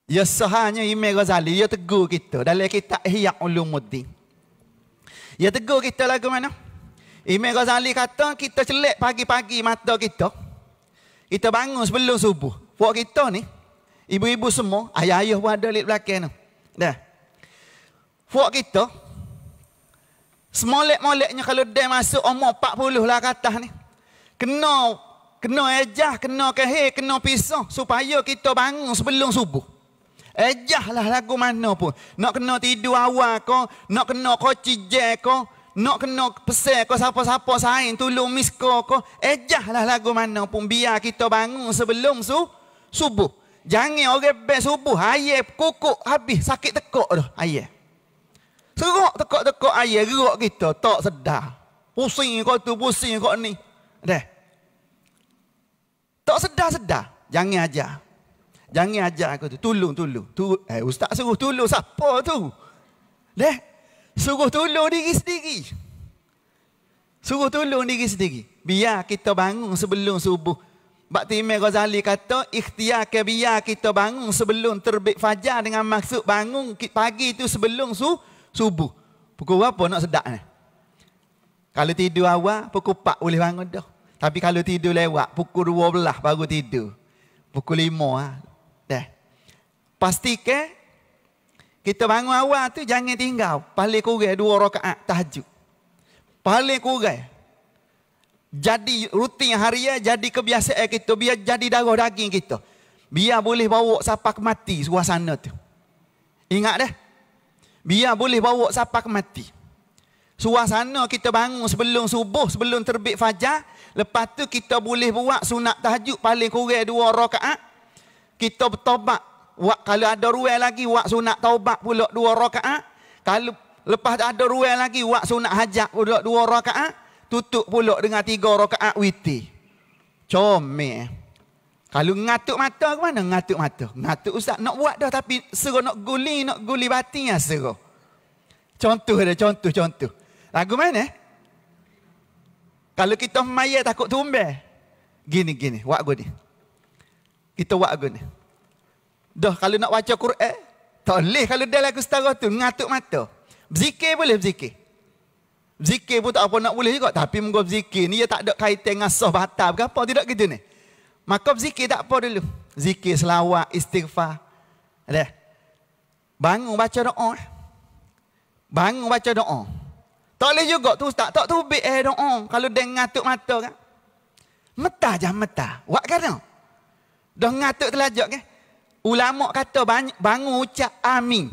Ya sahanya Imam Ghazali, dia tegur kita dalam kitab Ihya Ulumuddin. Dia tegur kita lagu mana? Imam Ghazali kata kita celek pagi-pagi mata kita. Kita bangun sebelum subuh. Buat kita ni, ibu-ibu semua, ayah-ayah pun ada di belakang tu. Dah. Buat kita, semolek-moleknya kalau dia masuk umur 40 lah ke atas ni. Kena ejah, kena kehir, kena pisah supaya kita bangun sebelum subuh. Ejah lah lagu mana pun. Nak kena tidur awal ko, nak kena koci je ko, nak kena pesel ko siapa-siapa sain tolong miss ko. Ejah lah lagu mana pun biar kita bangun sebelum subuh. Jangan orang best subuh, ayah kukuk habis sakit tekuk dah ayah. Serok tekuk-tekuk ayah gerak kita tak sedar. Pusing kau tu, pusing kau ni. Dah. Tak sedar-sedar. Jangan ajar. Jangan ajar aku tu. Tolong. Ustaz suruh tolong siapa tu? Dah. Suruh tolong diri sendiri. Suruh tolong diri sendiri. Biar kita bangun sebelum subuh. Bakti Imam Ghazali kata, ikhtiar ke biar kita bangun sebelum terbit fajar dengan maksud bangun pagi tu sebelum subuh. Pukul berapa nak sedap ni? Kalau tidur awal, pukul 4 boleh bangun dah. Tapi kalau tidur lewat, pukul 12 baru tidur. Pukul 5 dah. Pastikan kita bangun awal tu jangan tinggal. Paling kurang 2 rakaat tahajud. Paling kurang. Jadi rutin harian, jadi kebiasaan kita. Biar jadi darah daging kita. Biar boleh bawa sampai ke mati suasana tu. Ingat dah. Biar boleh bawa sampai ke mati. Suasana kita bangun sebelum subuh, sebelum terbit fajar. Lepas tu kita boleh buat sunat tahajud paling kurang 2 rakaat. Kita bertobat. Kalau ada ruang lagi, buat sunat taubat pula 2 rakaat. Kalau lepas ada ruang lagi, buat sunat hajat pula 2 rakaat. Tutup pula dengan 3 rakaat witir. Comel. Kalau ngatuk mata ke mana? Ngatuk mata. Ngatuk ustaz nak buat dah tapi seru nak guli batin lah seru. Contoh. Lagu mana? Kalau kita mayat takut tumbel. Gini, buat aku ni. Kita buat aku ni. Dah kalau nak baca Quran, tak boleh kalau dia lagu setara tu, ngatuk mata. Berzikir boleh berzikir. Berzikir pun tak apa nak boleh juga. Tapi mungkin berzikir ni dia tak ada kaitan dengan sah batal ke apa, tidak gitu ni. Maka berzikir tak apa dulu. Zikir, selawat, istighfar. Ada. Bangun baca doa. Bangun baca doa. Tak boleh juga tu ustaz. Tak tubik doa. Kalau dia ngatuk mata kan. Meta. Buat kan? Dah ngatuk telajak kan? Ulama kata bangun ucap amin.